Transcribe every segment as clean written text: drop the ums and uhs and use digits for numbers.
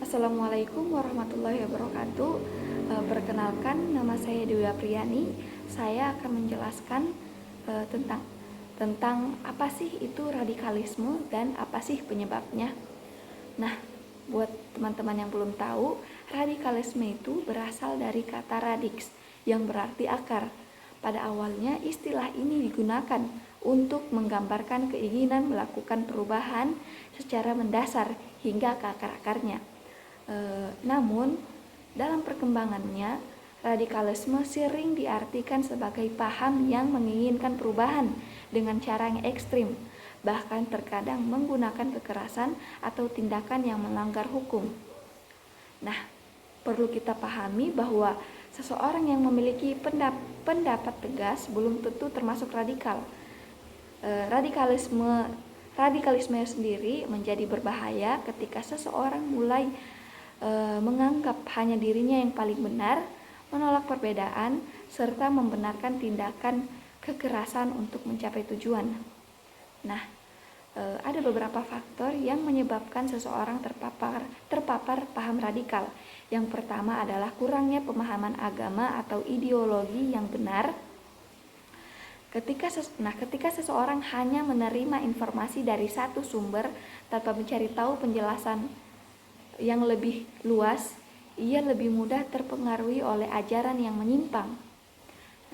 Assalamualaikum warahmatullahi wabarakatuh. Perkenalkan, nama saya Dewi Apriyani. Saya akan menjelaskan tentang apa sih itu radikalisme dan apa sih penyebabnya. Nah, buat teman-teman yang belum tahu, radikalisme itu berasal dari kata radix yang berarti akar. Pada awalnya istilah ini digunakan untuk menggambarkan keinginan melakukan perubahan secara mendasar hingga ke akar-akarnya. Namun, dalam perkembangannya, radikalisme sering diartikan sebagai paham yang menginginkan perubahan dengan cara yang ekstrim, bahkan terkadang menggunakan kekerasan atau tindakan yang melanggar hukum. Nah, perlu kita pahami bahwa seseorang yang memiliki pendapat tegas belum tentu termasuk radikal. Radikalisme sendiri menjadi berbahaya ketika seseorang mulai menganggap hanya dirinya yang paling benar, menolak perbedaan, serta membenarkan tindakan kekerasan untuk mencapai tujuan. Nah, ada beberapa faktor yang menyebabkan seseorang terpapar paham radikal. Yang pertama adalah kurangnya pemahaman agama atau ideologi yang benar. Ketika seseorang hanya menerima informasi dari satu sumber tanpa mencari tahu penjelasan yang lebih luas, ia lebih mudah terpengaruhi oleh ajaran yang menyimpang.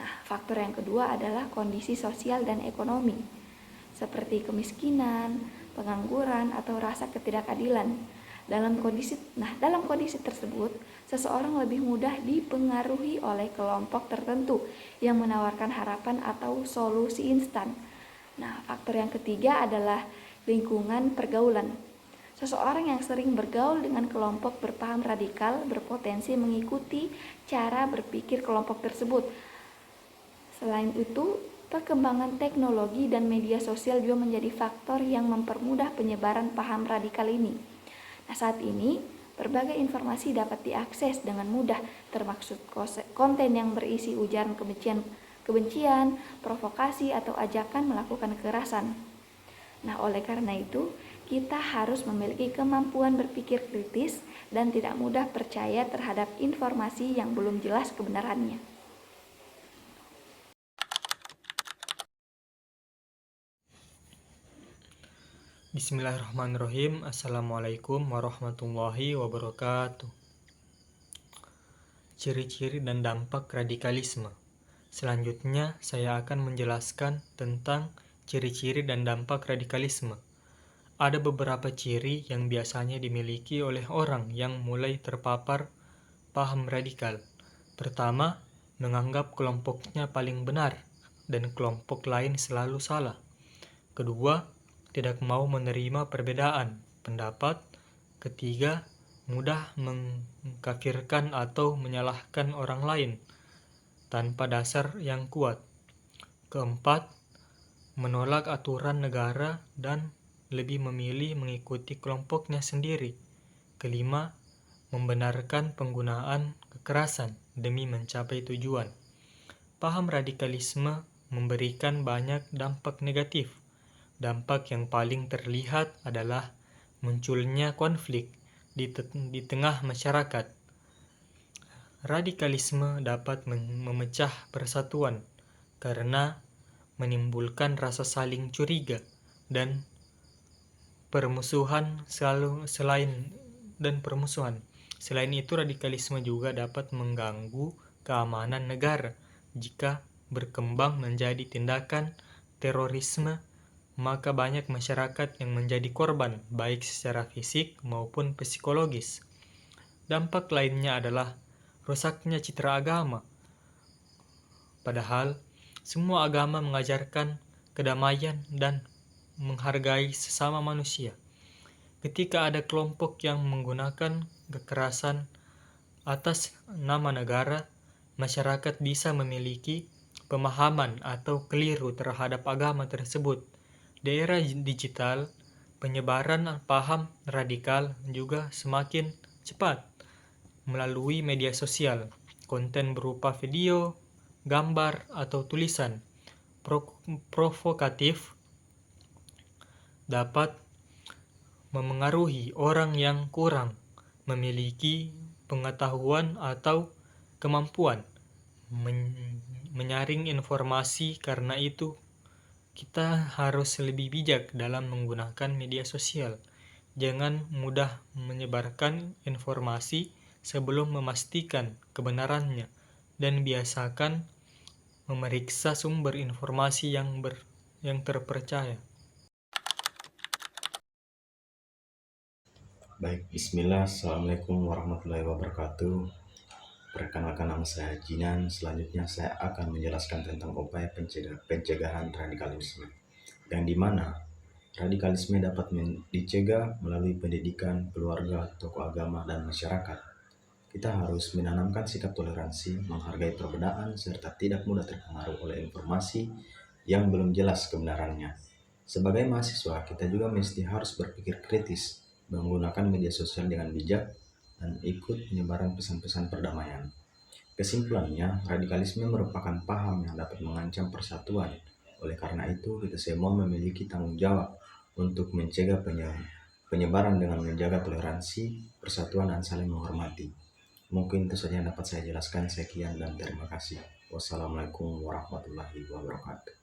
Nah, faktor yang kedua adalah kondisi sosial dan ekonomi, seperti kemiskinan, pengangguran, atau rasa ketidakadilan. Dalam kondisi tersebut, seseorang lebih mudah dipengaruhi oleh kelompok tertentu yang menawarkan harapan atau solusi instan. Nah, faktor yang ketiga adalah lingkungan pergaulan. Seseorang yang sering bergaul dengan kelompok berpaham radikal berpotensi mengikuti cara berpikir kelompok tersebut. Selain itu, perkembangan teknologi dan media sosial juga menjadi faktor yang mempermudah penyebaran paham radikal ini. Nah, saat ini, berbagai informasi dapat diakses dengan mudah, termasuk konten yang berisi ujaran kebencian, provokasi, atau ajakan melakukan kekerasan. Nah, oleh karena itu, kita harus memiliki kemampuan berpikir kritis dan tidak mudah percaya terhadap informasi yang belum jelas kebenarannya. Bismillahirrahmanirrahim. Assalamualaikum warahmatullahi wabarakatuh. Ciri-ciri dan dampak radikalisme. Selanjutnya, saya akan menjelaskan tentang ciri-ciri dan dampak radikalisme. Ada beberapa ciri yang biasanya dimiliki oleh orang yang mulai terpapar paham radikal. Pertama, menganggap kelompoknya paling benar dan kelompok lain selalu salah. Kedua, tidak mau menerima perbedaan pendapat. Ketiga, mudah mengkafirkan atau menyalahkan orang lain tanpa dasar yang kuat. Keempat, menolak aturan negara dan lebih memilih mengikuti kelompoknya sendiri. Kelima, membenarkan penggunaan kekerasan demi mencapai tujuan. Paham radikalisme memberikan banyak dampak negatif. Dampak yang paling terlihat adalah munculnya konflik di tengah masyarakat. Radikalisme dapat memecah persatuan karena menimbulkan rasa saling curiga dan permusuhan. Selain itu, radikalisme juga dapat mengganggu keamanan negara. Jika berkembang menjadi tindakan terorisme, maka banyak masyarakat yang menjadi korban, baik secara fisik maupun psikologis. Dampak lainnya adalah rusaknya citra agama. Padahal, semua agama mengajarkan kedamaian dan menghargai sesama manusia. Ketika ada kelompok yang menggunakan kekerasan atas nama negara, masyarakat bisa memiliki pemahaman atau keliru terhadap agama tersebut. Di era digital, penyebaran paham radikal juga semakin cepat melalui media sosial. Konten berupa video, gambar, atau tulisan provokatif dapat memengaruhi orang yang kurang memiliki pengetahuan atau kemampuan menyaring informasi. Karena itu, kita harus lebih bijak dalam menggunakan media sosial. Jangan mudah menyebarkan informasi sebelum memastikan kebenarannya, dan biasakan memeriksa sumber informasi yang terpercaya. Baik, bismillah, assalamualaikum warahmatullahi wabarakatuh. Perkenalkan, nama saya Jinan. Selanjutnya saya akan menjelaskan tentang upaya pencegahan radikalisme, yang dimana radikalisme dapat dicegah melalui pendidikan, keluarga, tokoh agama, dan masyarakat. Kita harus menanamkan sikap toleransi, menghargai perbedaan, serta tidak mudah terpengaruh oleh informasi yang belum jelas kebenarannya. Sebagai mahasiswa, kita juga mesti harus berpikir kritis, menggunakan media sosial dengan bijak, dan ikut penyebaran pesan-pesan perdamaian. Kesimpulannya, radikalisme merupakan paham yang dapat mengancam persatuan. Oleh karena itu, kita semua memiliki tanggung jawab untuk mencegah penyebaran dengan menjaga toleransi, persatuan, dan saling menghormati. Mungkin itu saja yang dapat saya jelaskan. Sekian dan terima kasih. Wassalamualaikum warahmatullahi wabarakatuh.